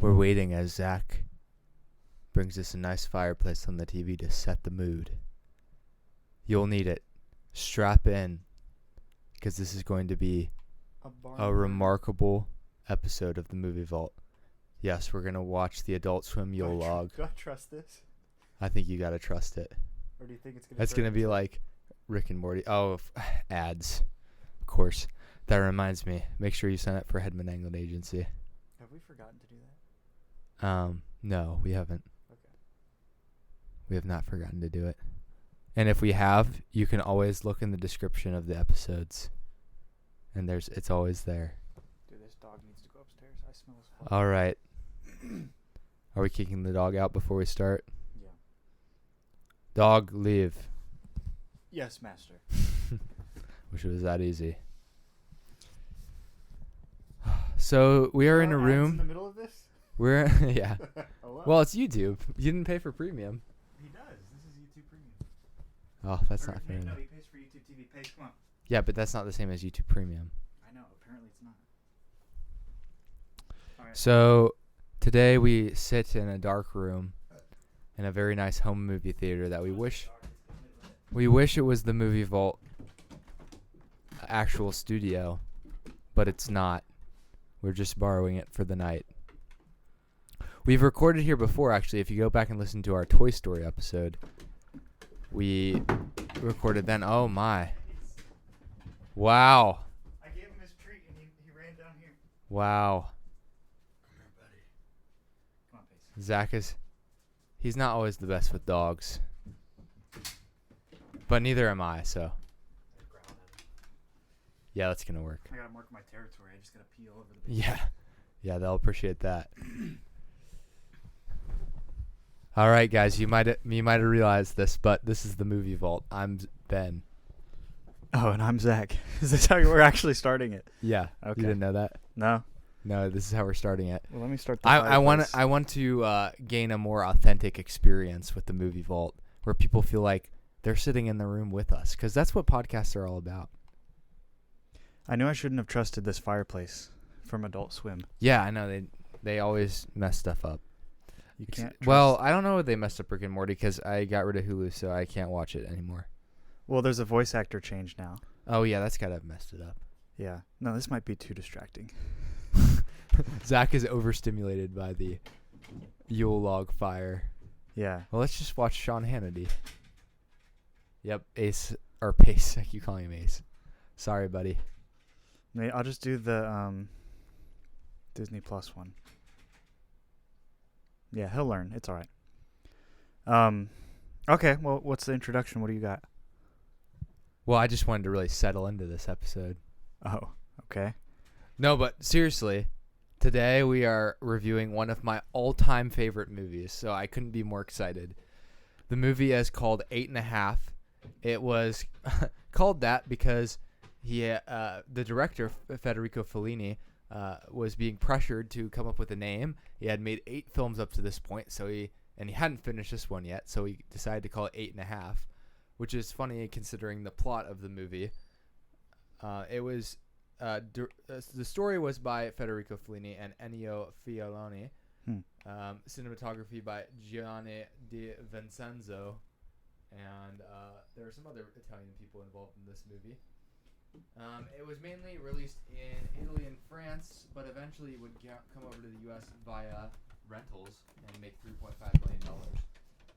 We're waiting as Zach brings us a nice fireplace on the TV to set the mood. You'll need it. Strap in, because this is going to be a remarkable episode of the Movie Vault. Yes, we're going to watch the Adult Swim Yule log. Do I trust this? I think you got to trust it. Or do you think it's going to That's going to be like Rick and Morty. Oh, ads. Of course. That reminds me. Make sure you sign up for Hedman Anglin Agency. Have we forgotten to do that? No, we haven't. Okay. We have not forgotten to do it. And if we have, you can always look in the description of the episodes. And it's always there. Dude, this dog needs to go upstairs. I smell as hell. All right. Are we kicking the dog out before we start? Yeah. Dog, leave. Yes, master. Wish it was that easy. So we are in a room. In the middle of this? We're yeah. Oh, Well, it's YouTube. You didn't pay for premium. He does. This is YouTube Premium. Oh, that's not fair. No, he pays for YouTube TV. Pay, come on. Yeah, but that's not the same as YouTube Premium. I know. Apparently, it's not. All right. So today we sit in a dark room in a very nice home movie theater that we wish it was the Movie Vault actual studio, but it's not. We're just borrowing it for the night. We've recorded here before, actually. If you go back and listen to our Toy Story episode, we recorded then. Oh, my. Wow. I gave him his treat, and he ran down here. Wow. Come here, buddy. Come on, Pace. Zach he's not always the best with dogs. But neither am I, so. Yeah, that's going to work. I got to mark my territory. I just got to pee all over the place. Yeah. Yeah, they'll appreciate that. All right, guys, you might have realized this, but this is the Movie Vault. I'm Ben. Oh, and I'm Zach. Is this how we're actually starting it? Yeah. Okay. You didn't know that? No. No, this is how we're starting it. Well, let me start. I want to gain a more authentic experience with the Movie Vault, where people feel like they're sitting in the room with us, because that's what podcasts are all about. I knew I shouldn't have trusted this fireplace from Adult Swim. Yeah, I know they always mess stuff up. You can't. Well, I don't know if they messed up Rick and Morty because I got rid of Hulu, so I can't watch it anymore. Well, there's a voice actor change now. Oh yeah, that's gotta have messed it up. Yeah. No, this might be too distracting. Zach is overstimulated by the Yule log fire. Yeah. Well, let's just watch Sean Hannity. Yep, Ace or Pace. I keep calling him Ace. Sorry, buddy. I'll just do the Disney Plus one. Yeah, he'll learn. It's all right. Okay. Well, what's the introduction? What do you got? Well, I just wanted to really settle into this episode. Oh, okay. No, but seriously, today we are reviewing one of my all-time favorite movies, so I couldn't be more excited. The movie is called 8½. It was called that because the director, Federico Fellini, was being pressured to come up with a name. He had made 8 films up to this point, and he hadn't finished this one yet, so he decided to call it 8½, which is funny considering the plot of the movie. The story was by Federico Fellini and Ennio Fialoni. Cinematography by Gianni Di Vincenzo, and there are some other Italian people involved in this movie. It was mainly released in Italy and France, but eventually would come over to the U.S. via rentals and make $3.5 million.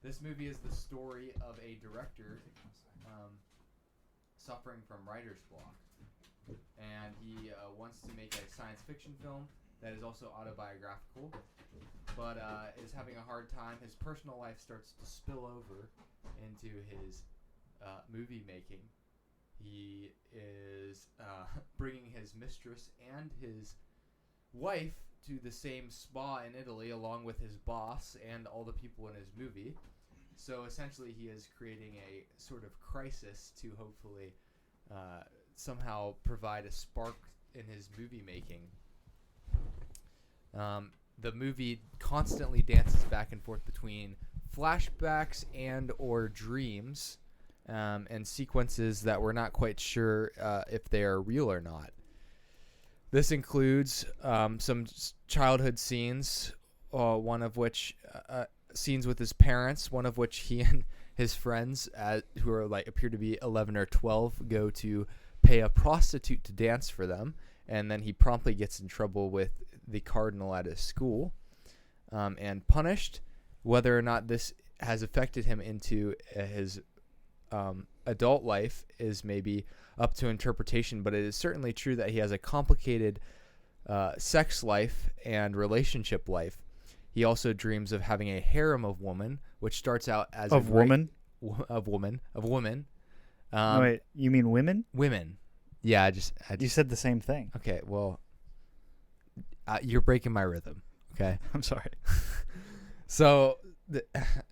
This movie is the story of a director suffering from writer's block, and he wants to make a science fiction film that is also autobiographical, but is having a hard time. His personal life starts to spill over into his movie making. He is bringing his mistress and his wife to the same spa in Italy, along with his boss and all the people in his movie. So essentially, he is creating a sort of crisis to hopefully somehow provide a spark in his movie making. The movie constantly dances back and forth between flashbacks and or dreams, and sequences that we're not quite sure if they are real or not. This includes some childhood scenes one of which scenes with his parents, one of which he and his friends, who are like appear to be 11 or 12, go to pay a prostitute to dance for them, and then he promptly gets in trouble with the cardinal at his school and punished. Whether or not this has affected him into his adult life is maybe up to interpretation, but it is certainly true that he has a complicated sex life and relationship life. He also dreams of having a harem of women, which starts out as women. No, wait, you mean women? Women. Yeah, you said the same thing. Okay, well, you're breaking my rhythm. Okay, I'm sorry. So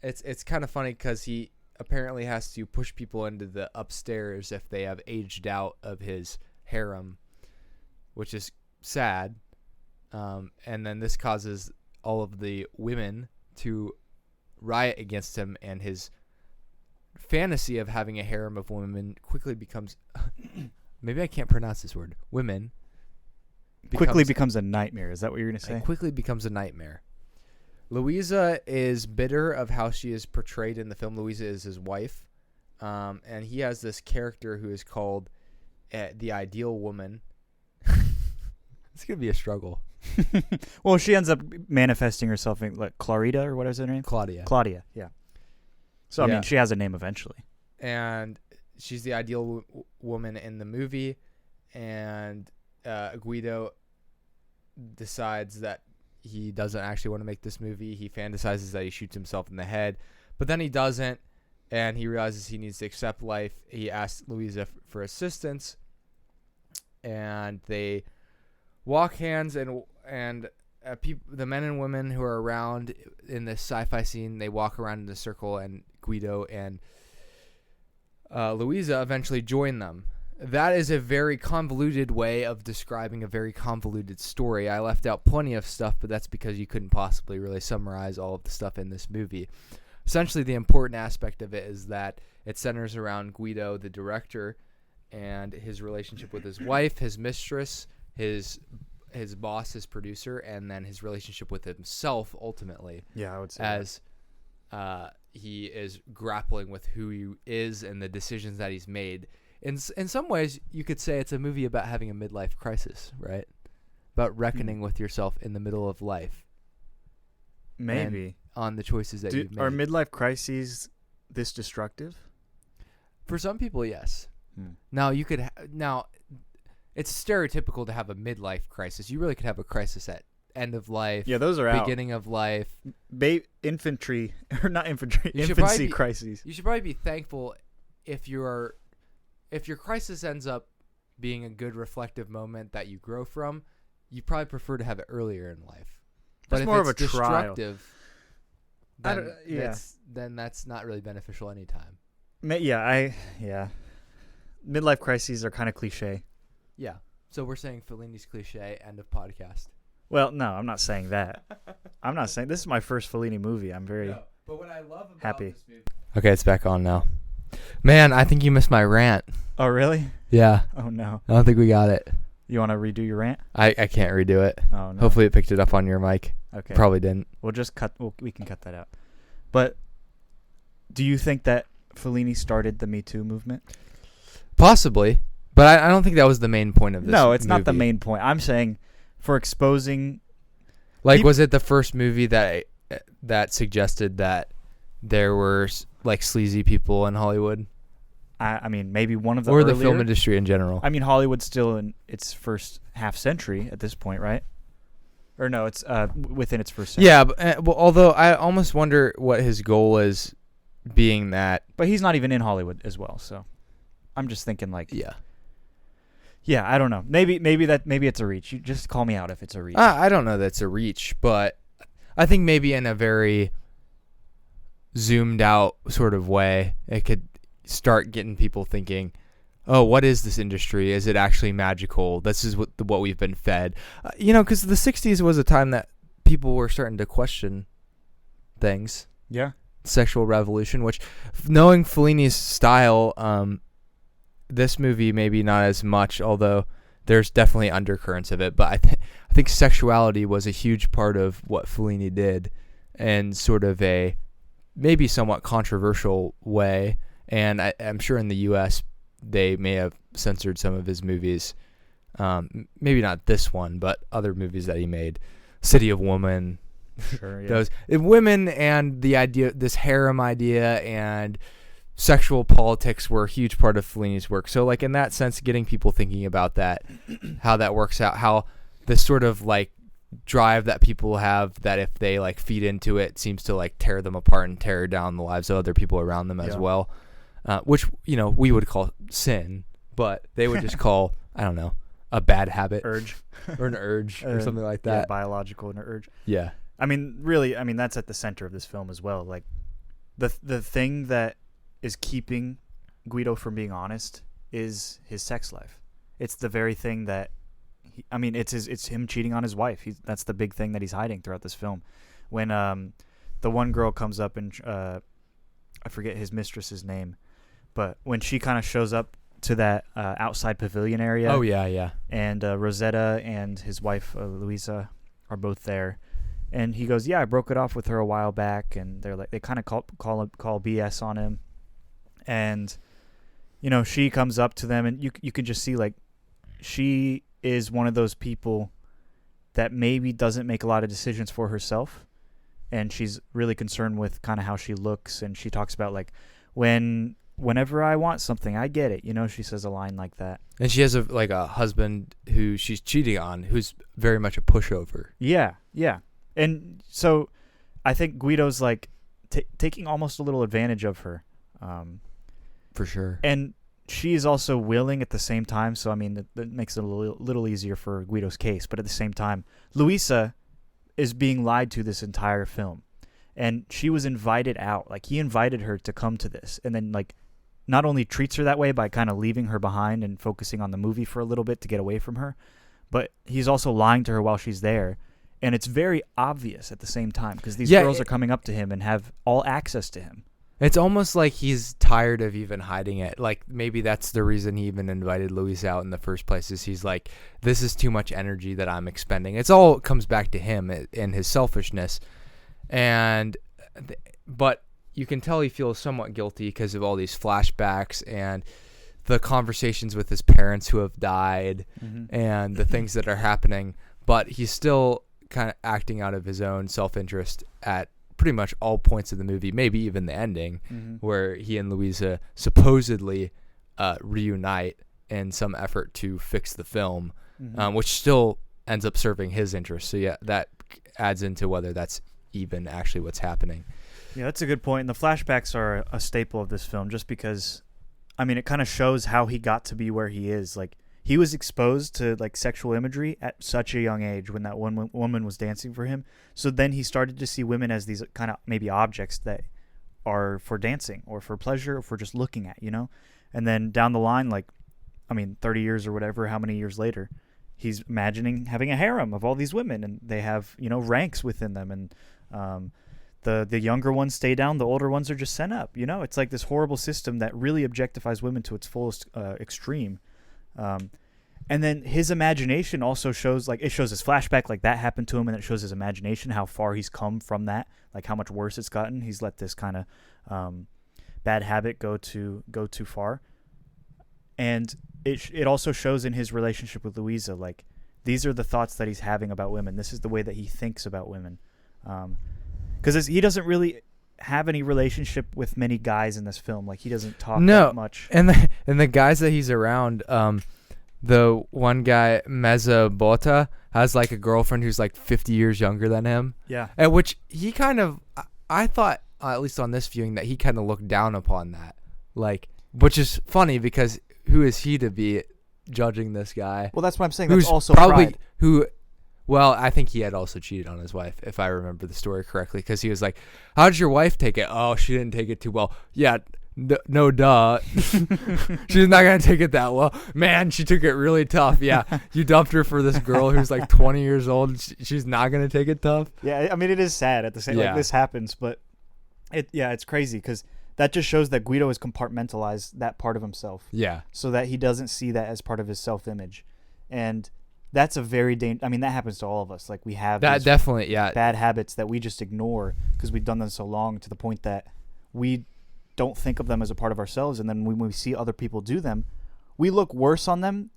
it's kind of funny because he apparently has to push people into the upstairs if they have aged out of his harem, which is sad. And then this causes all of the women to riot against him, and his fantasy of having a harem of women quickly becomes maybe I can't pronounce this word. Women quickly becomes a nightmare. Is that what you're going to say? It quickly becomes a nightmare. Louisa is bitter of how she is portrayed in the film. Louisa is his wife, and he has this character who is called the ideal woman. It's going to be a struggle. Well, she ends up manifesting herself in like Clarita, or what is her name? Claudia, yeah. So, I mean, she has a name eventually. And she's the ideal woman in the movie, and Guido decides that he doesn't actually want to make this movie. He fantasizes that he shoots himself in the head, but then he doesn't, and he realizes he needs to accept life. He asks Louisa for assistance, and they walk hands, and the men and women who are around in this sci-fi scene, they walk around in a circle, and Guido and Louisa eventually join them. That is a very convoluted way of describing a very convoluted story. I left out plenty of stuff, but that's because you couldn't possibly really summarize all of the stuff in this movie. Essentially, the important aspect of it is that it centers around Guido, the director, and his relationship with his wife, his mistress, his boss, his producer, and then his relationship with himself ultimately. Yeah, I would say as he is grappling with who he is and the decisions that he's made. In some ways, you could say it's a movie about having a midlife crisis, right? About reckoning with yourself in the middle of life. Maybe. On the choices that you've made. Are midlife crises this destructive? For some people, yes. Now, you could it's stereotypical to have a midlife crisis. You really could have a crisis at end of life. Yeah, those are beginning of life. Infancy crises. You should probably be thankful if your crisis ends up being a good reflective moment that you grow from. You probably prefer to have it earlier in life. But if more of it's a trial. destructive, then that's not really beneficial anytime. Midlife crises are kind of cliche. Yeah. So we're saying Fellini's cliche, end of podcast. Well, no, I'm not saying that. I'm not saying this is my first Fellini movie. I'm very but what I love about happy. This movie. Okay, it's back on now. Man, I think you missed my rant. Oh, really? Yeah. Oh, no. I don't think we got it. You want to redo your rant? I can't redo it. Oh, no. Hopefully it picked it up on your mic. Okay. Probably didn't. We'll just we can cut that out. But do you think that Fellini started the Me Too movement? Possibly. But I don't think that was the main point of this No, it's movie. not the main point. I'm saying for exposing... was it the first movie that suggested that there were sleazy people in Hollywood? I mean, maybe one of the or earlier, the film industry in general. I mean, Hollywood's still in its first half century at this point, right? Or no, it's within its first century. Yeah, but, although I almost wonder what his goal is, being that... But he's not even in Hollywood as well, so I'm just thinking Yeah, I don't know. Maybe it's a reach. You just call me out if it's a reach. I don't know that's a reach, but I think maybe in a very zoomed out sort of way, it could start getting people thinking, oh, what is this industry? Is it actually magical? This is what we've been fed. Because the 60s was a time that people were starting to question things. Yeah. Sexual revolution, which, knowing Fellini's style, this movie maybe not as much, although there's definitely undercurrents of it. But I think sexuality was a huge part of what Fellini did, and sort of a maybe somewhat controversial way. And I'm sure in the U.S. they may have censored some of his movies. Maybe not this one, but other movies that he made. City of Woman. Sure, yeah. Those women and the idea, this harem idea, and sexual politics were a huge part of Fellini's work. So, like, in that sense, getting people thinking about that, how that works out, how this sort of like drive that people have, that if they like feed into it, seems to like tear them apart and tear down the lives of other people around them as well, which, you know, we would call sin, but they would just call, I don't know, a bad habit, Urge. or an urge or something like that. Yeah, biological and urge. Yeah. I mean, really, that's at the center of this film as well. Like, the thing that is keeping Guido from being honest is his sex life. It's the very thing that, it's him cheating on his wife. That's the big thing that he's hiding throughout this film. When the one girl comes up and I forget his mistress's name, but when she kind of shows up to that outside pavilion area. Oh yeah. And Rosetta and his wife Luisa are both there. And he goes, "Yeah, I broke it off with her a while back." And they're like, they kind of call BS on him. And, you know, she comes up to them, and you can just see, like, she is one of those people that maybe doesn't make a lot of decisions for herself. And she's really concerned with kind of how she looks. And she talks about, like, whenever I want something, I get it. You know, she says a line like that. And she has a husband who she's cheating on, who's very much a pushover. Yeah. And so I think Guido's like taking almost a little advantage of her. For sure. And she is also willing at the same time. So, that makes it a little easier for Guido's case. But at the same time, Luisa is being lied to this entire film. And she was invited out. Like, he invited her to come to this. And then, like, not only treats her that way by kind of leaving her behind and focusing on the movie for a little bit to get away from her, but he's also lying to her while she's there. And it's very obvious at the same time, because these girls are coming up to him and have all access to him. It's almost like he's tired of even hiding it. Like, maybe that's the reason he even invited Luis out in the first place, is he's like, this is too much energy that I'm expending. It comes back to him and his selfishness. But you can tell he feels somewhat guilty because of all these flashbacks and the conversations with his parents who have died, and the things that are happening. But he's still kind of acting out of his own self-interest at pretty much all points of the movie, maybe even the ending, where he and Luisa supposedly reunite in some effort to fix the film, which still ends up serving his interest. So yeah, that adds into whether that's even actually what's happening. Yeah, that's a good point. And the flashbacks are a staple of this film, just because, it kind of shows how he got to be where he is. Like, he was exposed to, like, sexual imagery at such a young age when that one woman was dancing for him. So then he started to see women as these kind of maybe objects that are for dancing or for pleasure or for just looking at, you know? And then down the line, 30 years or whatever, how many years later, he's imagining having a harem of all these women, and they have, ranks within them. And the younger ones stay down, the older ones are just sent up, you know? It's like this horrible system that really objectifies women to its fullest extreme. And then his imagination also shows, like, it shows his flashback, like, that happened to him, and it shows his imagination, how far he's come from that, like, how much worse it's gotten. He's let this kind of bad habit go too far. And it also shows in his relationship with Luisa, like, these are the thoughts that he's having about women. This is the way that he thinks about women. Because he doesn't really have any relationship with many guys in this film. Like, he doesn't talk that much. And the guys that he's around, the one guy, Mezza Bota, has, like, a girlfriend who's, like, 50 years younger than him. Yeah. At which he kind of, I thought, at least on this viewing, that he kind of looked down upon that. Like, which is funny, because who is he to be judging this guy? Well, that's what I'm saying. Who's that's also probably pride. Well, I think he had also cheated on his wife, if I remember the story correctly, because he was like, how did your wife take it? Oh, she didn't take it too well. Yeah, no duh. She's not going to take it that well. Man, she took it really tough. Yeah, you dumped her for this girl who's like 20 years old. She's not going to take it tough. Yeah, it is sad at the same like this happens, but it's crazy because that just shows that Guido has compartmentalized that part of himself. Yeah. So that he doesn't see that as part of his self-image. And that's a very I mean, that happens to all of us. Like, we have That these definitely, yeah. bad habits that we just ignore because we've done them so long, to the point that we don't think of them as a part of ourselves. And then when we see other people do them, we look worse on them.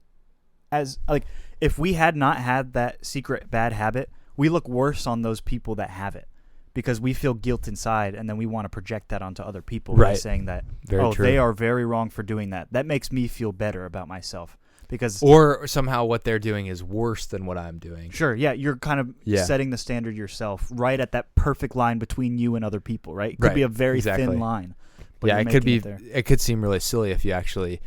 As, like, if we had not had that secret bad habit, we look worse on those people that have it, because we feel guilt inside, and then we want to project that onto other people by Right. saying that, Very true. they are very wrong for doing that. That makes me feel better about myself, because Or somehow what they're doing is worse than what I'm doing. sure, yeah, you're kind of Yeah. setting the standard yourself, right at that perfect line between you and other people, right? It could Right, be a very exactly. thin line. But Yeah, you're it could be. making there. It could seem really silly if you actually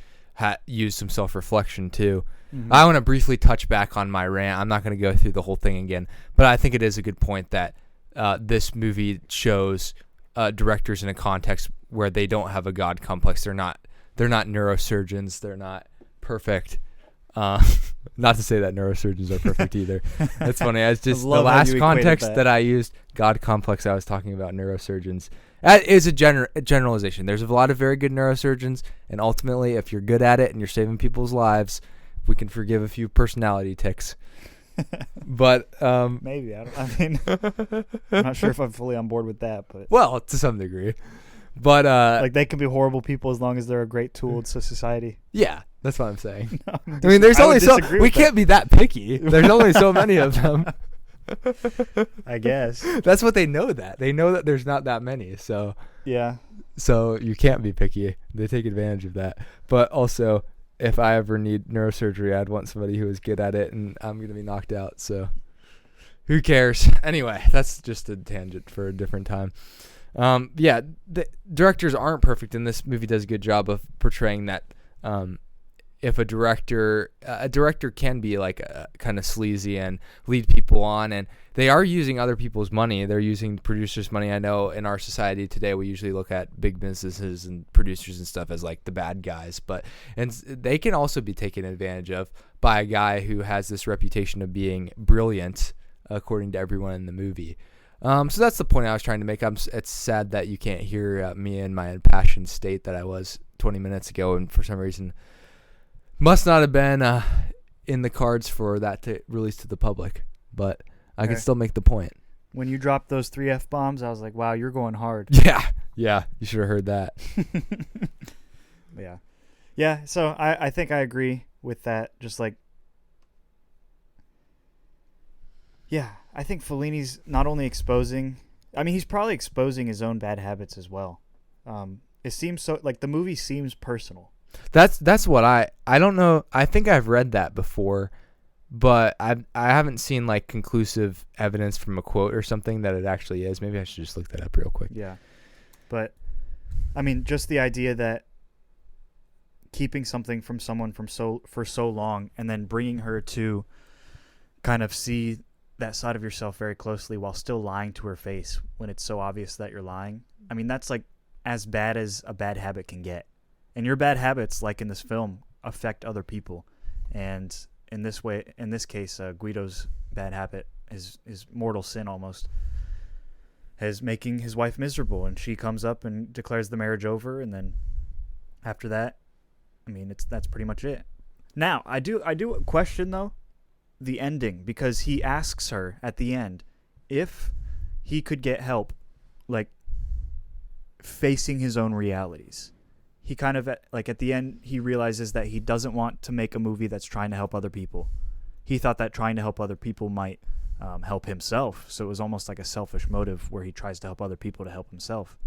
use some self-reflection too. Mhm. I want to briefly touch back on my rant. I'm not going to go through the whole thing again, but I think it is a good point that this movie shows directors in a context where they don't have a god complex. They're not neurosurgeons. They're not perfect. Not to say that neurosurgeons are perfect either. That's funny. It's just the love how last you equated context that I used, god complex, I was talking about neurosurgeons. That is a generalization. There's a lot of very good neurosurgeons, and ultimately, if you're good at it and you're saving people's lives, we can forgive a few personality tics. But Maybe I mean, I'm not sure if I'm fully on board with that, but well, to some degree. But like, they can be horrible people as long as they're a great tool to society. yeah, that's what I'm saying. I I mean, there's only so disagree we with can't be that picky. There's only so many of them. I guess. That's what they know. They know that there's not that many. So Yeah. you can't be picky. They take advantage of that. But also, if I ever need neurosurgery, I'd want somebody who is good at it, and I'm going to be knocked out. So who cares? Anyway, that's just a tangent for a different time. Yeah, the directors aren't perfect, and this movie does a good job of portraying that. If a director can be like kind of sleazy and lead people on, and they are using other people's money. They're using producers' money. I know in our society today, we usually look at big businesses and producers and stuff as like the bad guys, and they can also be taken advantage of by a guy who has this reputation of being brilliant, according to everyone in the movie. So that's the point I was trying to make. It's sad that you can't hear me in my impassioned state that I was 20 minutes ago, and for some reason must not have been in the cards for that to release to the public, but I can still make the point. When you dropped those 3 F-bombs, I was like, wow, you're going hard. Yeah, you should have heard that. Yeah, so I think I agree with that. Just like, yeah, I think Fellini's not only exposing, I mean, he's probably exposing his own bad habits as well. It seems so, like, the movie seems personal. That's what I don't know. I think I've read that before, but I haven't seen like conclusive evidence from a quote or something that it actually is. Maybe I should just look that up real quick. Yeah. But I mean, just the idea that keeping something from someone for so long, and then bringing her to kind of see that side of yourself very closely while still lying to her face when it's so obvious that you're lying. I mean, that's like as bad as a bad habit can get. And your bad habits, like in this film, affect other people. And in this case, Guido's bad habit, his mortal sin almost, is making his wife miserable. And she comes up and declares the marriage over. And then after that, I mean, that's pretty much it. Now, I do question, though, the ending, because he asks her at the end if he could get help, like, facing his own realities. He kind of, like, at the end, he realizes that he doesn't want to make a movie that's trying to help other people. He thought that trying to help other people might help himself. So it was almost like a selfish motive where he tries to help other people to help himself.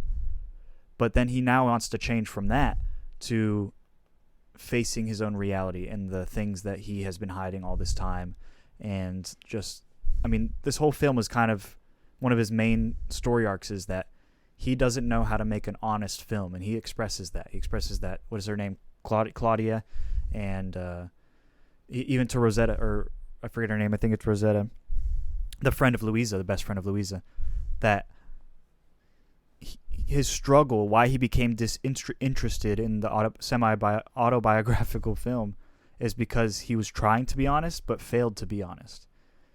But then he now wants to change from that to facing his own reality and the things that he has been hiding all this time. And just, I mean, this whole film is kind of one of his main story arcs, is that he doesn't know how to make an honest film, and he expresses that. What is her name? Claudia, and even to Rosetta, or I forget her name. I think it's Rosetta, the friend of Louisa, the best friend of Louisa. That his struggle, why he became disinterested in the semi-autobiographical film, is because he was trying to be honest but failed to be honest.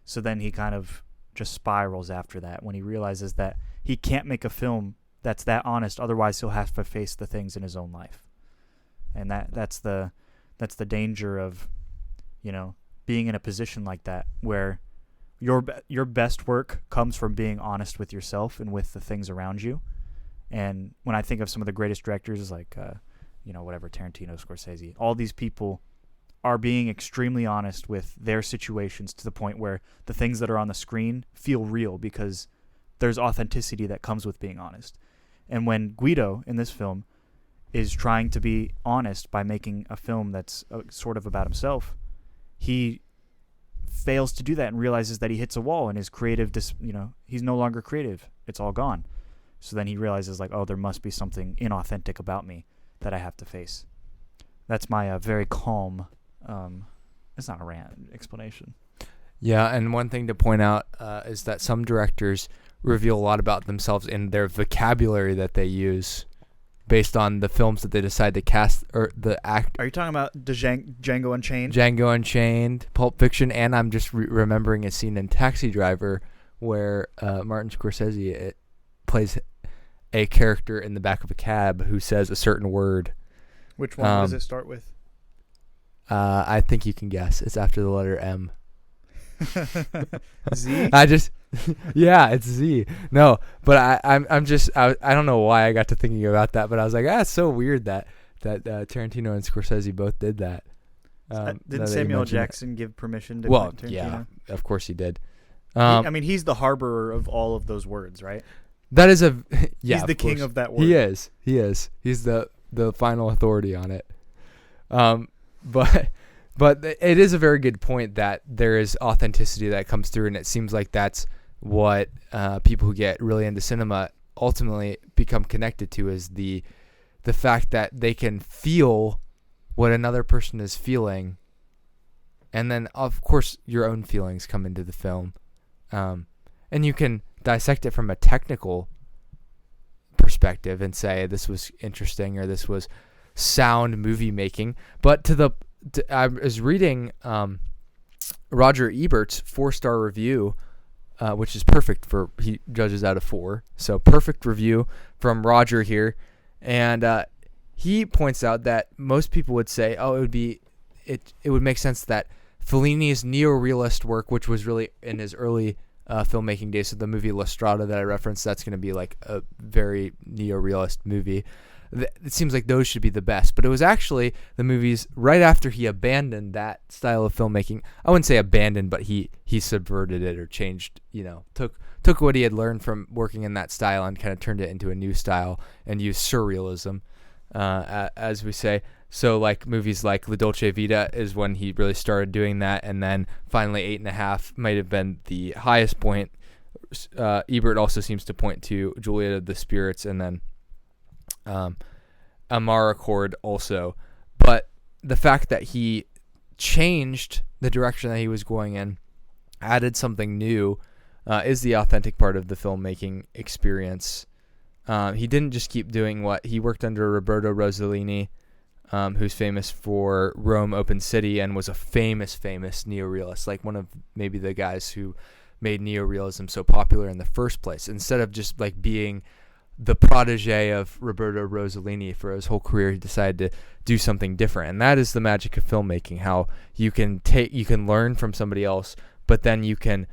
So then he kind of just spirals after that when he realizes that he can't make a film that's that honest, otherwise he'll have to face the things in his own life. And that's the danger of, being in a position like that where your best work comes from being honest with yourself and with the things around you. And when I think of some of the greatest directors, like whatever, Tarantino, Scorsese, all these people are being extremely honest with their situations to the point where the things that are on the screen feel real because there's authenticity that comes with being honest. And when Guido in this film is trying to be honest by making a film that's sort of about himself, he fails to do that and realizes that he hits a wall and his creative, he's no longer creative. It's all gone. So then he realizes like, oh, there must be something inauthentic about me that I have to face. That's my very calm, it's not a rant, explanation. Yeah, and one thing to point out is that some directors reveal a lot about themselves in their vocabulary that they use based on the films that they decide to cast or the act. Are you talking about Django Unchained? Django Unchained, Pulp Fiction, and I'm just remembering a scene in Taxi Driver where Martin Scorsese plays a character in the back of a cab who says a certain word. Which one does it start with? I think you can guess. It's after the letter M. Z? Yeah, it's Z. No, but I don't know why I got to thinking about that, but I was like, it's so weird that Tarantino and Scorsese both did that. Didn't Samuel Jackson give permission to Tarantino? Yeah, of course he did. He's the harborer of all of those words, right? That is He's the king of that word. He is. He's the final authority on it. But it is a very good point that there is authenticity that comes through, and it seems like that's what people who get really into cinema ultimately become connected to, is the fact that they can feel what another person is feeling, and then of course your own feelings come into the film, and you can dissect it from a technical perspective and say this was interesting or this was sound movie making. But I was reading Roger Ebert's 4-star review, which is perfect for, he judges out of 4, so perfect review from Roger here, and he points out that most people would say, it would make sense that Fellini's neo-realist work, which was really in his early filmmaking days, so the movie La Strada that I referenced, that's going to be like a very neo-realist movie. It seems like those should be the best, but it was actually the movies right after he abandoned that style of filmmaking. I wouldn't say abandoned, but he subverted it or changed, took what he had learned from working in that style and kind of turned it into a new style and used surrealism, as we say. So like movies like La Dolce Vita is when he really started doing that, and then finally 8.5 might have been the highest point. Ebert also seems to point to Juliet of the Spirits and then Amarcord also. But the fact that he changed the direction that he was going in, added something new, is the authentic part of the filmmaking experience. He didn't just keep doing what he worked under Roberto Rossellini, who's famous for Rome Open City and was a famous neorealist, like one of maybe the guys who made neorealism so popular in the first place. Instead of just like being the protege of Roberto Rossellini for his whole career, he decided to do something different. And that is the magic of filmmaking, how you can learn from somebody else, but then you can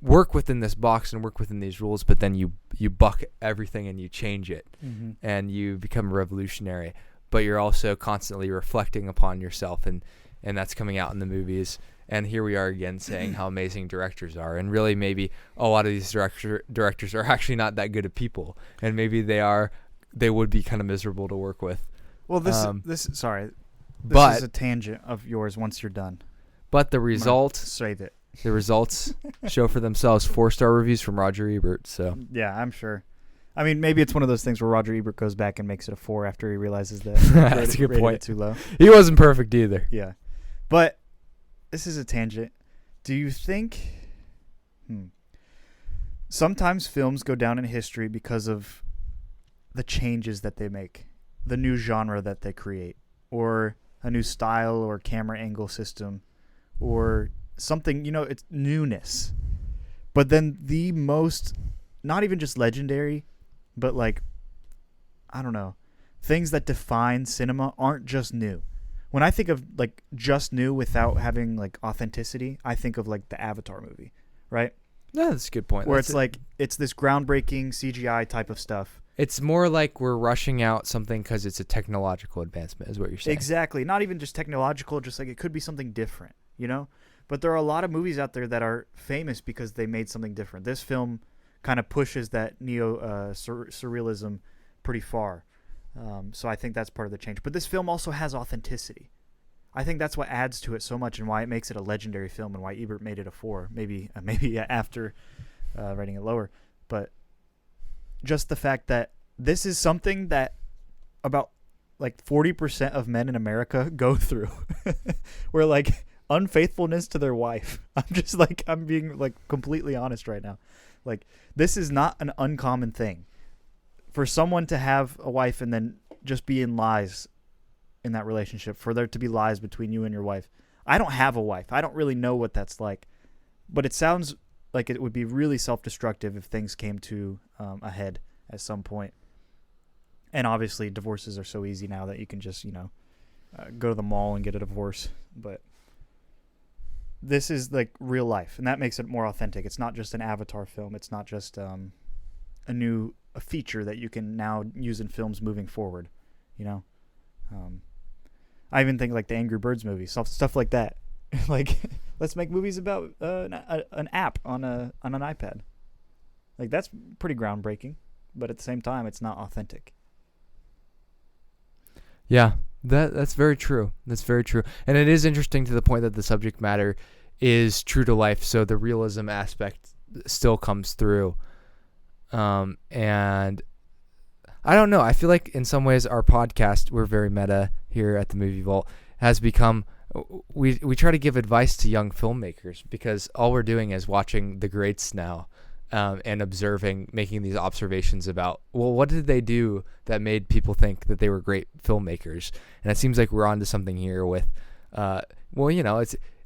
work within this box and work within these rules, but then you buck everything and you change it, and you become revolutionary. But you're also constantly reflecting upon yourself, and that's coming out in the movies. And here we are again saying how amazing directors are, and really maybe a lot of these directors are actually not that good of people, and maybe they would be kind of miserable to work with. Well, this is a tangent of yours once you're done. But the results, save it. The results show for themselves. 4-star reviews from Roger Ebert. So yeah, I'm sure. I mean, maybe it's one of those things where Roger Ebert goes back and makes it a 4 after he realizes that that's a good point. Too low. He wasn't perfect either. Yeah, but this is a tangent. Do you think sometimes films go down in history because of the changes that they make, the new genre that they create, or a new style or camera angle system, or something, it's newness. But then the most, not even just legendary, but like, I don't know, things that define cinema aren't just new. when I think of like just new without having like authenticity, I think of like the Avatar movie, right? No, that's a good point. Where it's like it's this groundbreaking CGI type of stuff. It's more like we're rushing out something because it's a technological advancement, is what you're saying. Exactly. Not even just technological, just like it could be something different, you know? But there are a lot of movies out there that are famous because they made something different. This film kind of pushes that surrealism pretty far. So I think that's part of the change. But this film also has authenticity. I think that's what adds to it so much and why it makes it a legendary film and why Ebert made it a 4. Maybe after rating it lower. But just the fact that this is something that about like 40% of men in America go through. Where like unfaithfulness to their wife. I'm being like completely honest right now. Like this is not an uncommon thing. For someone to have a wife and then just be in lies in that relationship, for there to be lies between you and your wife. I don't have a wife. I don't really know what that's like. But it sounds like it would be really self-destructive if things came to a head at some point. And obviously divorces are so easy now that you can just, go to the mall and get a divorce. But this is like real life, and that makes it more authentic. It's not just an Avatar film. It's not just a feature that you can now use in films moving forward, I even think like the Angry Birds movie, stuff like that. Like, let's make movies about an app on an iPad. Like, that's pretty groundbreaking, but at the same time, it's not authentic. Yeah, that's very true. That's very true. And it is interesting to the point that the subject matter is true to life, so the realism aspect still comes through. And I don't know. I feel like in some ways our podcast, we're very meta here at the Movie Vault, has become, we try to give advice to young filmmakers because all we're doing is watching the greats now, and observing, making these observations about, well, what did they do that made people think that they were great filmmakers? And it seems like we're onto something here with,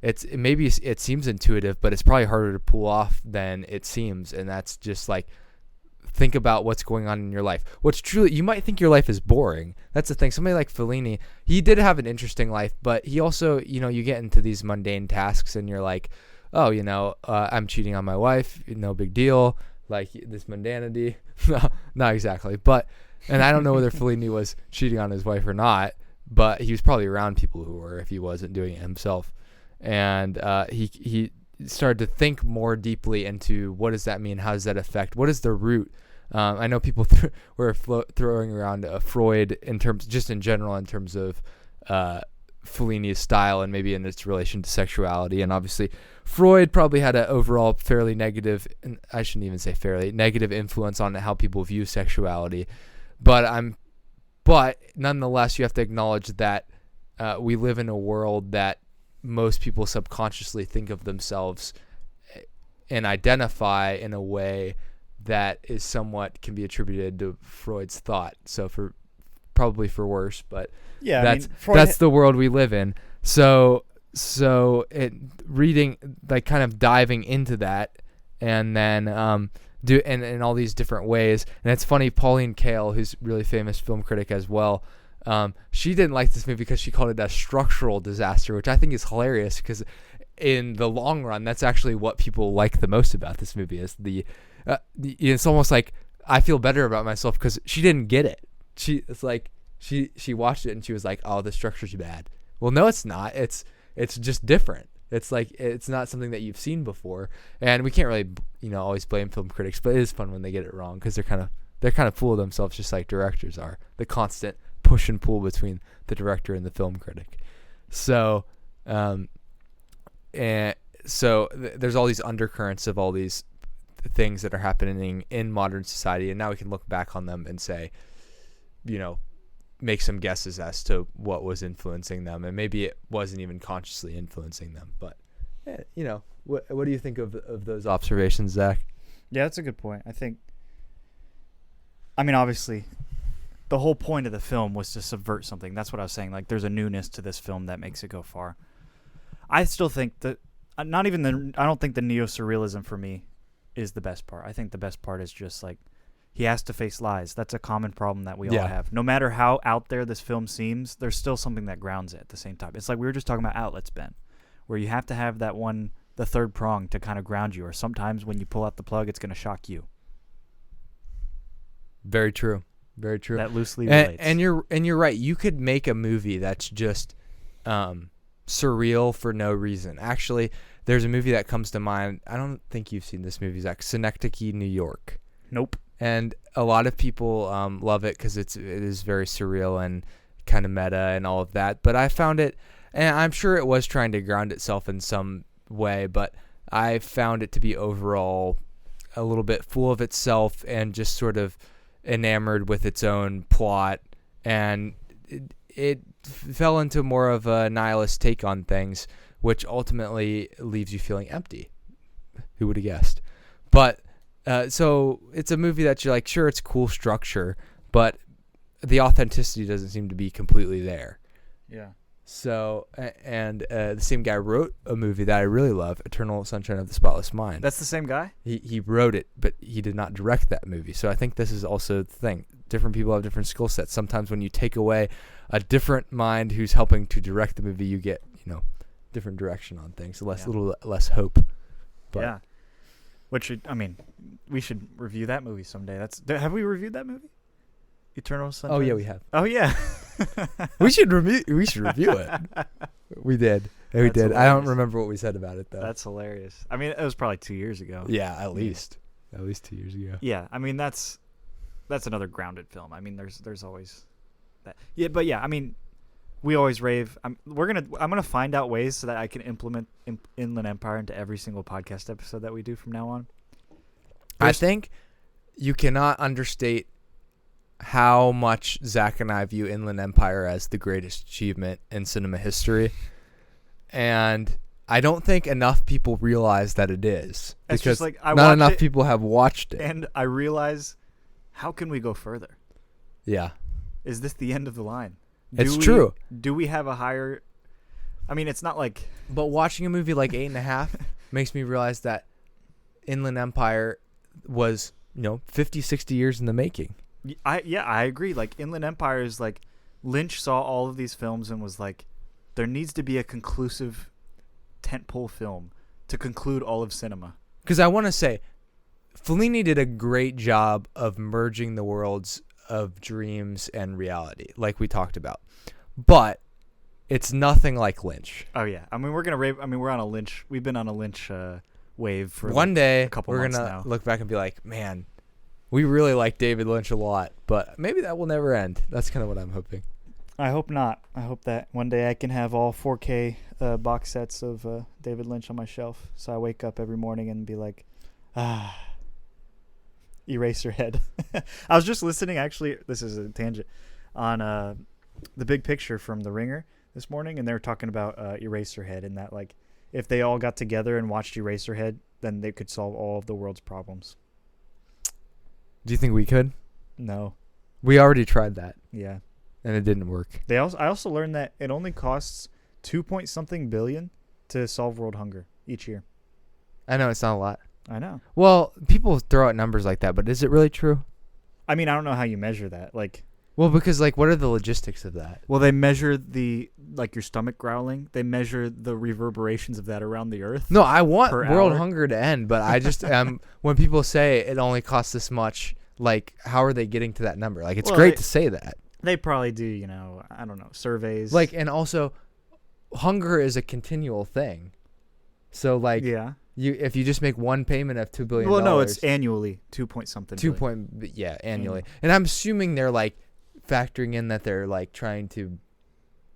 it's maybe it seems intuitive, but it's probably harder to pull off than it seems. And that's just like, think about what's going on in your life. What's truly, you might think your life is boring. That's the thing. Somebody like Fellini, he did have an interesting life, but he also, you get into these mundane tasks and you're like, oh, I'm cheating on my wife. No big deal. Like this mundanity. No, not exactly. But, and I don't know whether Fellini was cheating on his wife or not, but he was probably around people who were, if he wasn't doing it himself. And he started to think more deeply into what does that mean? How does that affect? What is the root? I know people were throwing around Freud in terms, just in general, in terms of Fellini's style and maybe in its relation to sexuality. And obviously, Freud probably had an overall fairly negative, and I shouldn't even say fairly, negative influence on how people view sexuality. But nonetheless, you have to acknowledge that we live in a world that most people subconsciously think of themselves and identify in a way that is somewhat can be attributed to Freud's thought. So probably for worse, but yeah, that's the world we live in. So reading, like kind of diving into that and then in all these different ways. And it's funny, Pauline Kael, who's a really famous film critic as well, she didn't like this movie because she called it a structural disaster, which I think is hilarious because in the long run, that's actually what people like the most about this movie is it's almost like I feel better about myself because she didn't get it. She watched it and she was like, oh, the structure's bad. Well, no, it's not. It's just different. It's like, it's not something that you've seen before. And we can't really, always blame film critics, but it is fun when they get it wrong because they're kind of full of themselves, just like directors are. The constant push and pull between the director and the film critic. So, there's all these undercurrents of all these things that are happening in modern society, and now we can look back on them and say, make some guesses as to what was influencing them, and maybe it wasn't even consciously influencing them. But, what do you think of those observations, Zach? Yeah, that's a good point. Obviously, the whole point of the film was to subvert something. That's what I was saying. Like, there's a newness to this film that makes it go far. I still think that I don't think the neo-surrealism for me is the best part. I think the best part is just like he has to face lies. That's a common problem that we all Yeah. have. No matter how out there this film seems, there's still something that grounds it at the same time. It's like we were just talking about outlets, Ben, where you have to have that one, the third prong to kind of ground you, or sometimes when you pull out the plug, it's going to shock you. Very true. Very true. That loosely relates. And you're right. You could make a movie that's just surreal for no reason. Actually, there's a movie that comes to mind. I don't think you've seen this movie, Zach. Synecdoche, New York. Nope. And a lot of people love it because it is very surreal and kind of meta and all of that. But I found it, and I'm sure it was trying to ground itself in some way, but I found it to be overall a little bit full of itself and just sort of enamored with its own plot, and it fell into more of a nihilist take on things, which ultimately leaves you feeling empty. Who would have guessed? But so it's a movie that you're like, sure, it's cool structure, but the authenticity doesn't seem to be completely there. Yeah. So, and the same guy wrote a movie that I really love, Eternal Sunshine of the Spotless Mind. That's the same guy? He wrote it, but he did not direct that movie. So I think this is also the thing. Different people have different skill sets. Sometimes when you take away a different mind who's helping to direct the movie, you get, different direction on things, little less hope. But yeah. We should review that movie someday. Have we reviewed that movie? Eternal Sunshine? Oh yeah, we have. Oh yeah. We should review it. We did. We That's did. I hilarious. don't remember what we said about it though. That's hilarious. I mean, it was probably 2 years ago. Yeah, at least 2 years ago. Yeah, I mean that's another grounded film. I mean, there's always that. Yeah, but yeah, I mean, we always rave. I'm gonna find out ways so that I can implement Inland Empire into every single podcast episode that we do from now on. I think you cannot understate how much Zach and I view Inland Empire as the greatest achievement in cinema history. And I don't think enough people realize that it is. It's because just like, I not watch enough it, people have watched it. and I realize, how can we go further? Yeah. Is this the end of the line? It's true. Do we have a higher... I mean, it's not like... But watching a movie like 8.5 makes me realize that Inland Empire was, 50, 60 years in the making. I agree. Like, Inland Empire is like, Lynch saw all of these films and was like, there needs to be a conclusive tentpole film to conclude all of cinema. Because I want to say, Fellini did a great job of merging the worlds of dreams and reality, like we talked about. But it's nothing like Lynch. Oh yeah, I mean we're on a Lynch. We've been on a Lynch wave for one day. a couple we're months gonna now. look back and be like, man, we really like David Lynch a lot, but maybe that will never end. That's kind of what I'm hoping. I hope not. I hope that one day I can have all 4K box sets of David Lynch on my shelf, so I wake up every morning and be like, Eraserhead. I was just listening, actually, this is a tangent, on The Big Picture from The Ringer this morning, and they were talking about Eraserhead, and that, like, if they all got together and watched Eraserhead, then they could solve all of the world's problems. Do you think we could? No. We already tried that, Yeah. and it didn't work. I also learned that it only costs 2-point-something billion to solve world hunger each year. I know it's not a lot. I know. Well, people throw out numbers like that, but is it really true? I mean, I don't know how you measure that. Like, Well, because what are the logistics of that? well, they measure your stomach growling. They measure the reverberations of that around the earth. No, I want Per world hour? hunger to end, but I just when people say it only costs this much, how are they getting to that number? It's Well, great to say that. They probably do, I don't know, surveys. And also, hunger is a continual thing. So yeah. if you just make one payment of $2 billion. Well, no, it's annually 2-point-something. 2 point, annually. And I'm assuming they're factoring in that they're trying to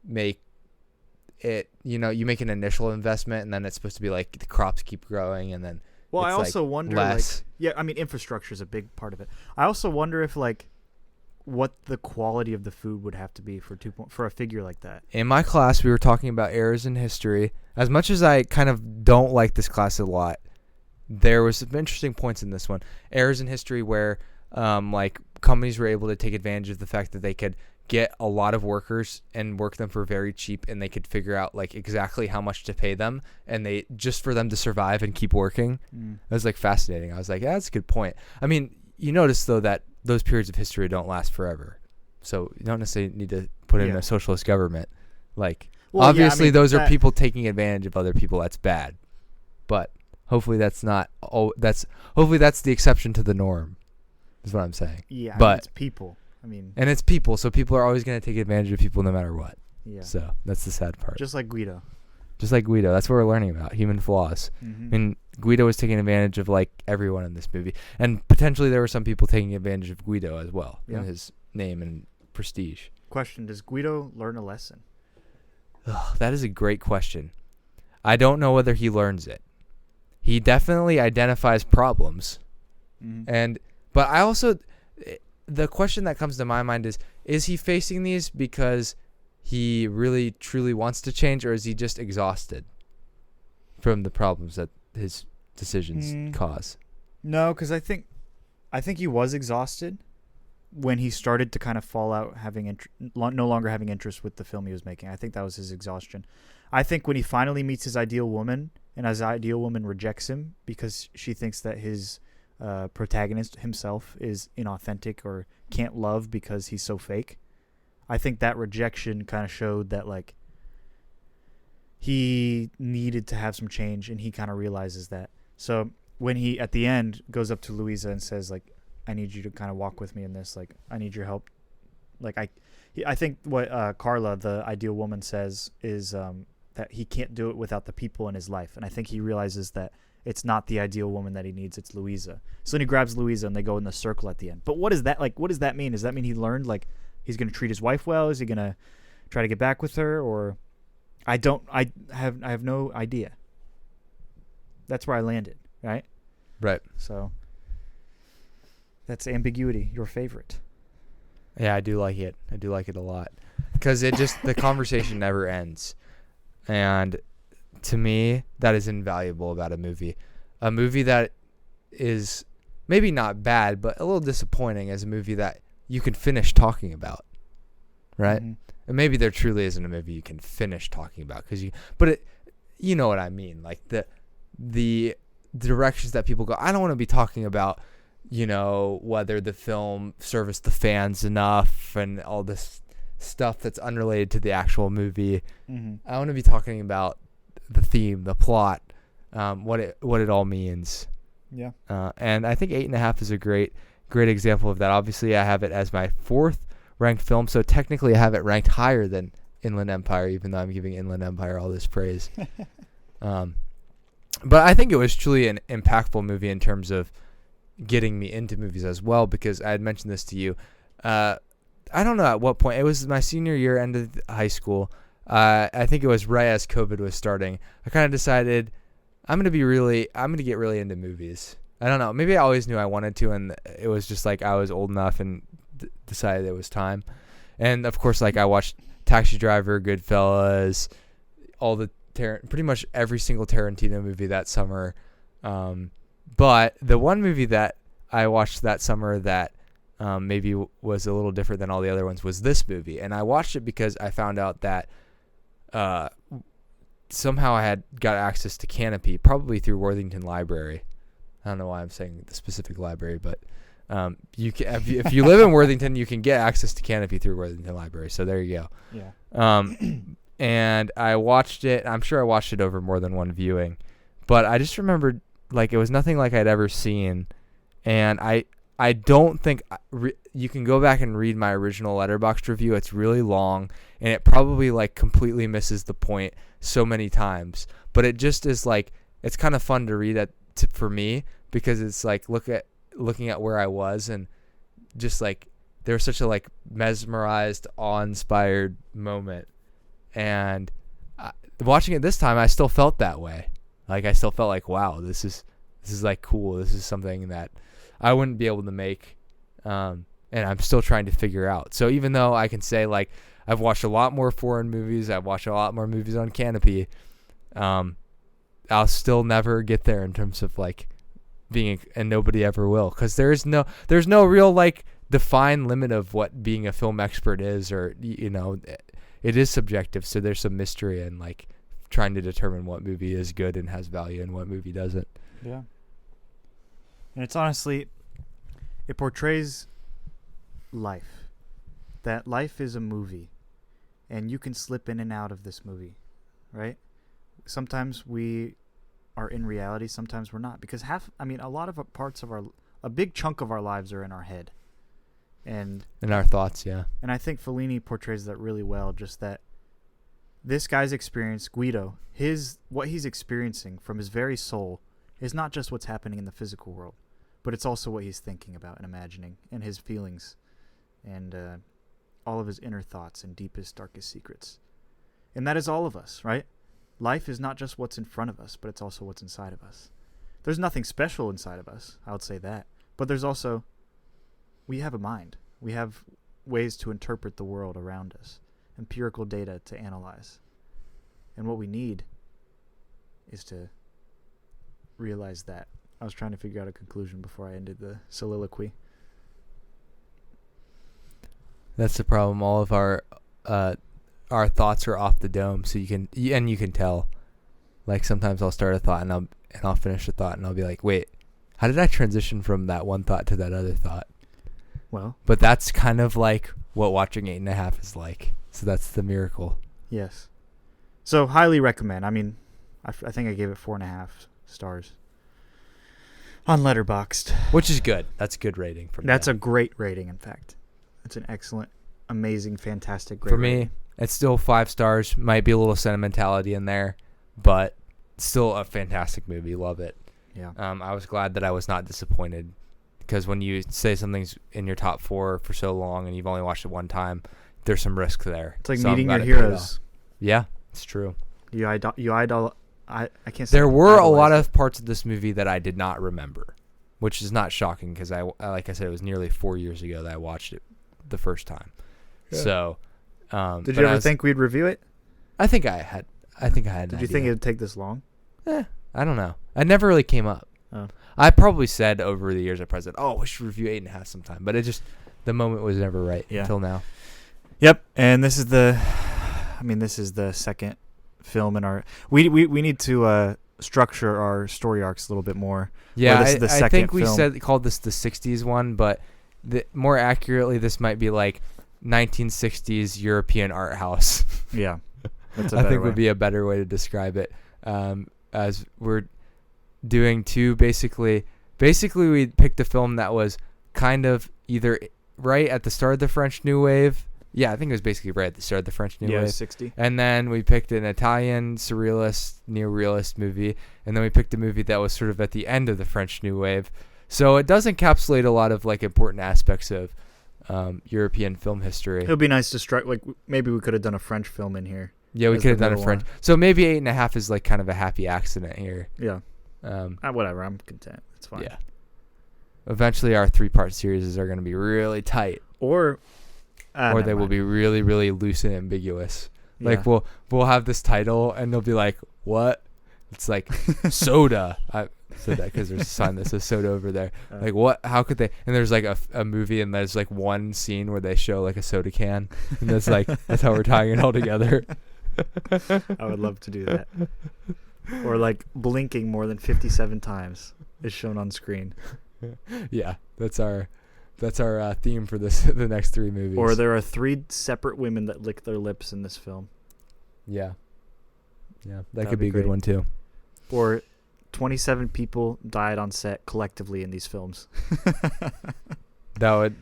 make it. You make an initial investment, and then it's supposed to be the crops keep growing, and then. Well, I it's, also wonder, less. I mean, infrastructure is a big part of it. I also wonder if what the quality of the food would have to be for a figure like that. In my class, we were talking about errors in history. As much as I kind of don't like this class a lot, there was some interesting points in this one. Errors in history where, companies were able to take advantage of the fact that they could get a lot of workers and work them for very cheap, and they could figure out exactly how much to pay them, and they just for them to survive and keep working. It was fascinating. I was like, yeah, that's a good point. I mean, you notice though that those periods of history don't last forever. So you don't necessarily need to put in a socialist government. Like, obviously, those are people taking advantage of other people. That's bad. But hopefully that's not. Hopefully that's the exception to the norm. Is what I'm saying. Yeah, but it's people. And it's people, so people are always going to take advantage of people no matter what. Yeah. So that's the sad part. Just like Guido. That's what we're learning about, human flaws. Mm-hmm. I mean, Guido was taking advantage of like everyone in this movie, and potentially there were some people taking advantage of Guido as well, in his name and prestige. Question: does Guido learn a lesson? Ugh, that is a great question. I don't know whether he learns it. He definitely identifies problems, but I also, the question that comes to my mind is he facing these because he really truly wants to change, or is he just exhausted from the problems that his decisions cause? No, because I think he was exhausted when he started to kind of fall out, no longer having interest with the film he was making. I think that was his exhaustion. I think when he finally meets his ideal woman, and his ideal woman rejects him because she thinks that his protagonist himself is inauthentic or can't love because he's so fake, I think that rejection kind of showed that like he needed to have some change, and he kind of realizes that. So when he at the end goes up to Louisa and says like, I need you to kind of walk with me in this, like I need your help, like I think what Carla, the ideal woman, says is that he can't do it without the people in his life, and I think he realizes that it's not the ideal woman that he needs, it's Louisa. So then he grabs Louisa and they go in the circle at the end. But what is that like? What does that mean? Does that mean he learned like he's going to treat his wife well? Is he going to try to get back with her? Or I have no idea. That's where I landed, right? Right. So that's ambiguity, your favorite. Yeah, I do like it. I do like it a lot. Because the conversation never ends. And to me, that is invaluable about a movie. A movie that is maybe not bad, but a little disappointing is a movie that you can finish talking about, right? Mm-hmm. And maybe there truly isn't a movie you can finish talking about, you know what I mean? Like the directions that people go. I don't want to be talking about, whether the film serviced the fans enough and all this stuff that's unrelated to the actual movie. Mm-hmm. I want to be talking about the theme, the plot, what it all means. Yeah. And I think 8.5 is a great example of that. Obviously, I have it as my 4th ranked film, so technically I have it ranked higher than Inland Empire, even though I'm giving Inland Empire all this praise. But I think it was truly an impactful movie in terms of getting me into movies as well, because I had mentioned this to you. I don't know at what point. It was my senior year, end of high school. I think it was right as COVID was starting. I kind of decided I'm going to get really into movies. I don't know. Maybe I always knew I wanted to, and it was just like I was old enough and decided it was time. And of course, like I watched Taxi Driver, Goodfellas, pretty much every single Tarantino movie that summer. But the one movie that I watched that summer that maybe was a little different than all the other ones was this movie. And I watched it because I found out that somehow I had got access to Canopy, probably through Worthington Library. I don't know why I'm saying the specific library, but you can, if you live in Worthington, you can get access to Canopy through Worthington Library. So there you go. Yeah. And I watched it. I'm sure I watched it over more than one viewing, but I just remembered like it was nothing like I'd ever seen, and I don't think you can go back and read my original Letterboxd review. It's really long, and it probably like completely misses the point so many times. But it just is like it's kind of fun to read for me, because it's like looking at where I was, and just like there was such a like mesmerized, awe-inspired moment. And watching it this time, I still felt that way. Like I still felt like, wow, this is like cool. This is something that I wouldn't be able to make, and I'm still trying to figure out. So even though I can say like I've watched a lot more foreign movies, I've watched a lot more movies on Canopy, I'll still never get there in terms of like being, and nobody ever will, because there's no real like defined limit of what being a film expert is, or it is subjective. So there's some mystery in like trying to determine what movie is good and has value and what movie doesn't. Yeah. And it's honestly, it portrays life. That life is a movie, and you can slip in and out of this movie, right? Sometimes we are in reality, sometimes we're not, because a big chunk of our lives are in our head. And in our thoughts, yeah. And I think Fellini portrays that really well, just that this guy's experience, Guido, what he's experiencing from his very soul is not just what's happening in the physical world, but it's also what he's thinking about and imagining, and his feelings, and all of his inner thoughts and deepest, darkest secrets. And that is all of us, right? Life is not just what's in front of us, but it's also what's inside of us. There's nothing special inside of us, I would say that. But there's also, we have a mind. We have ways to interpret the world around us, empirical data to analyze. And what we need is to realize that. I was trying to figure out a conclusion before I ended the soliloquy. That's the problem. All of our thoughts are off the dome, so you can tell. Like sometimes I'll start a thought and I'll finish a thought and I'll be like, wait, how did I transition from that one thought to that other thought? Well, but that's kind of like what watching 8.5 is like. So that's the miracle. Yes. So highly recommend. I mean, I think I gave it 4.5 stars on Letterboxd, which is good. That's a good rating for me. That's a great rating, in fact. It's an excellent, amazing, fantastic, great for me rating. It's still 5 stars. Might be a little sentimentality in there, but still a fantastic movie. Love it. Yeah. I was glad that I was not disappointed, because when you say something's in your top 4 for so long and you've only watched it one time, there's some risk there. It's like meeting your heroes. Yeah, it's true. I can't say. There were a lot of parts of this movie that I did not remember, which is not shocking because like I said, it was nearly 4 years ago that I watched it the first time. Yeah. So, did you ever think we'd review it? I think I had. Did you think it would take this long? I don't know. It never really came up. Oh. I probably said over the years at present, we should review 8.5 sometime, but the moment was never right until now. Yep, and this is the second film in our. We need to structure our story arcs a little bit more. Yeah, this is the second I think we film. called this the 60s one, but more accurately, this might be like 1960s European art house. Yeah, that's I think would be a better way to describe it. As we're doing two, basically we picked a film that was kind of either right at the start of the French New Wave. Yeah, I think it was basically right at the start of the French New Wave. 60. And then we picked an Italian surrealist, neorealist movie, and then we picked a movie that was sort of at the end of the French New Wave. So it does encapsulate a lot of like important aspects of European film history. It would be nice to strike, like maybe we could have done a French film in here. Yeah, we could have done a French. So maybe 8.5 is like kind of a happy accident here. Yeah. Whatever, I'm content. It's fine. Yeah. Eventually our 3-part series are going to be really tight. Or they will be really, really loose and ambiguous. Yeah. Like we'll have this title and they'll be like, what? It's like soda. I said that because there's a sign that says soda over there. Like what? How could they? And there's like a movie and there's like one scene where they show like a soda can, and that's how we're tying it all together. I would love to do that. Or like blinking more than 57 times is shown on screen. Yeah, that's our theme for the next 3 movies. Or there are 3 separate women that lick their lips in this film. Yeah, that That'd could be a good one too. Or 27 people died on set collectively in these films. That would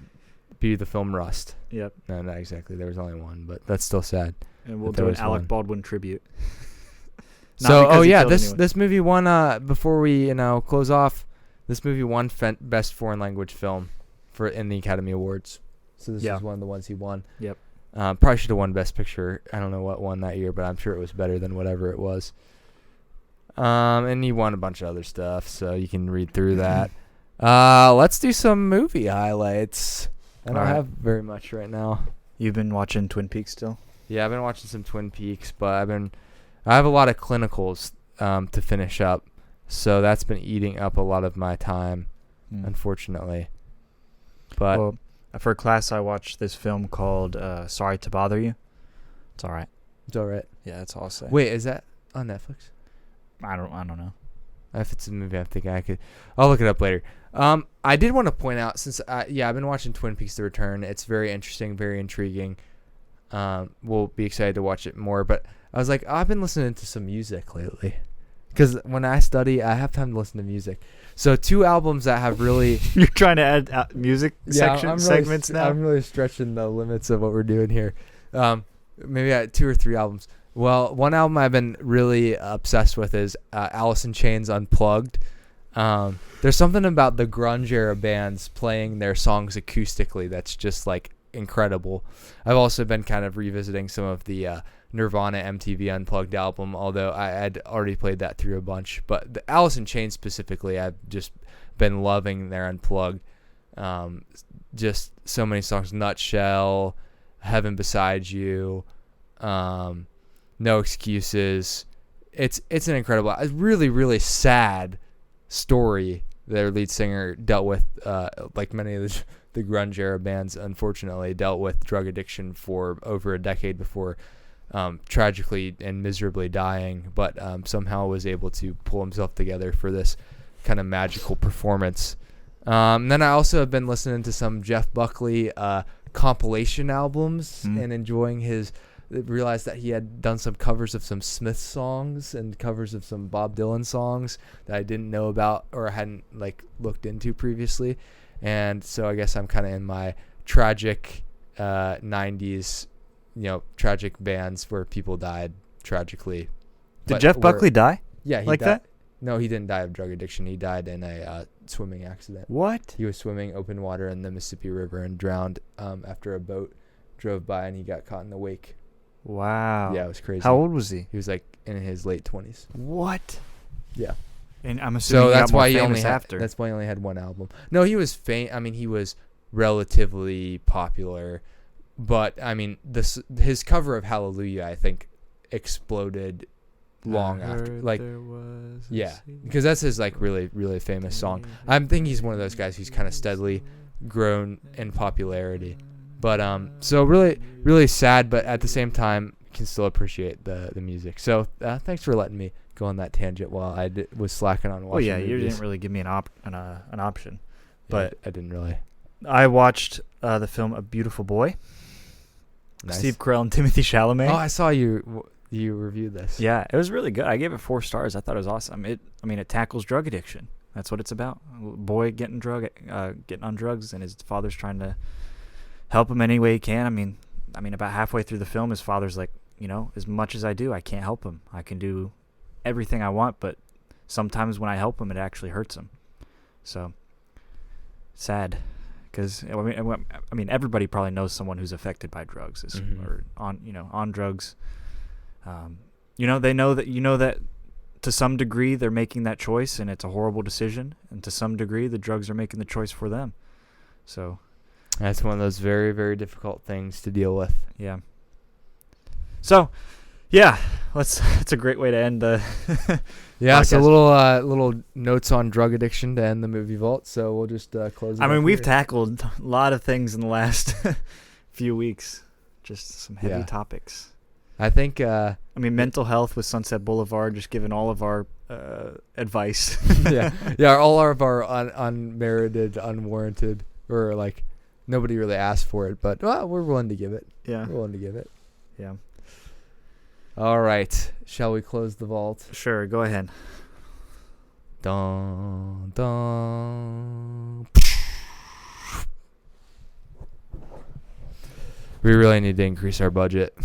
be the film Rust. Yep. No, not exactly. There was only one, but that's still sad. And we'll do an Alec Baldwin tribute. So, this movie won. Before we close off, this movie won Best Foreign Language Film in the Academy Awards. So this is one of the ones he won. Yep. Probably should have won Best Picture. I don't know what won that year, but I'm sure it was better than whatever it was. And he won a bunch of other stuff, so you can read through that. Let's do some movie highlights. I don't have very much right now. You've been watching Twin Peaks still? Yeah, I've been watching some Twin Peaks, but I have a lot of clinicals to finish up, so that's been eating up a lot of my time, unfortunately. But for class, I watched this film called Sorry to Bother You. It's all right. It's all right. Yeah, that's all I'll say. Wait, is that on Netflix? I don't know. If it's a movie, I'm thinking I'll look it up later. I did want to point out, since I've been watching Twin Peaks: The Return. It's very interesting, very intriguing. We'll be excited to watch it more. But I was like, I've been listening to some music lately, because when I study, I have time to listen to music. So 2 albums that have really You're trying to add music segments now. I'm really stretching the limits of what we're doing here. Maybe 2 or 3 albums. Well, one album I've been really obsessed with is Alice in Chains Unplugged. There's something about the grunge era bands playing their songs acoustically that's just like incredible. I've also been kind of revisiting some of the Nirvana MTV Unplugged album, although I had already played that through a bunch. But the Alice in Chains specifically, I've just been loving their Unplugged. Just so many songs: Nutshell, Heaven Beside You, No Excuses. It's an incredible, a really, really sad story their lead singer dealt with, like many of the grunge era bands, unfortunately, dealt with drug addiction for over a decade before tragically and miserably dying, but somehow was able to pull himself together for this kind of magical performance. Then I also have been listening to some Jeff Buckley compilation albums and enjoying realized that he had done some covers of some Smith songs and covers of some Bob Dylan songs that I didn't know about or hadn't like looked into previously. And so I guess I'm kind of in my tragic 90s, tragic bands where people died tragically. Did Jeff Buckley die? Yeah, he like died. that? No, he didn't die of drug addiction. He died in a swimming accident. What? He was swimming open water in the Mississippi River and drowned after a boat drove by and he got caught in the wake. Wow. Yeah, it was crazy. How old was he? He was like in his late 20s. What? Yeah. And I'm assuming so that's he got why more he famous only had, after. That's why he only had one album. No, he was he was relatively popular, but I mean his cover of Hallelujah I think exploded long after, like, yeah, because that's his like really, really famous song. I think he's one of those guys who's kind of steadily grown in popularity. But so really, really sad, but at the same time can still appreciate the music. So thanks for letting me go on that tangent while I was slacking on watching. Well, yeah, you movies. didn't really give me an option, but I didn't really. I watched the film A Beautiful Boy. Nice. Steve Carell and Timothy Chalamet. Oh, I saw you reviewed this. Yeah, it was really good. I gave it 4 stars. I thought it was awesome. It tackles drug addiction. That's what it's about. A boy getting on drugs, and his father's trying to help him any way he can. I mean, about halfway through the film, his father's like, as much as I do, I can't help him. I can do everything I want, but sometimes when I help him, it actually hurts him. So sad, because I mean, everybody probably knows someone who's affected by drugs or on drugs. They know that to some degree they're making that choice, and it's a horrible decision, and to some degree the drugs are making the choice for them. So that's one of those very, very difficult things to deal with. Yeah. So, yeah, it's a great way to end the yeah, podcast. so little notes on drug addiction to end the movie vault. So we'll just close it. I mean, we've tackled a lot of things in the last few weeks. Just some heavy topics. I think mental health with Sunset Boulevard, just giving all of our advice. yeah, all of our unmerited, unwarranted, or like nobody really asked for it, but we're willing to give it. Yeah. We're willing to give it. Yeah. All right. Shall we close the vault? Sure, go ahead. Dun, dun. We really need to increase our budget.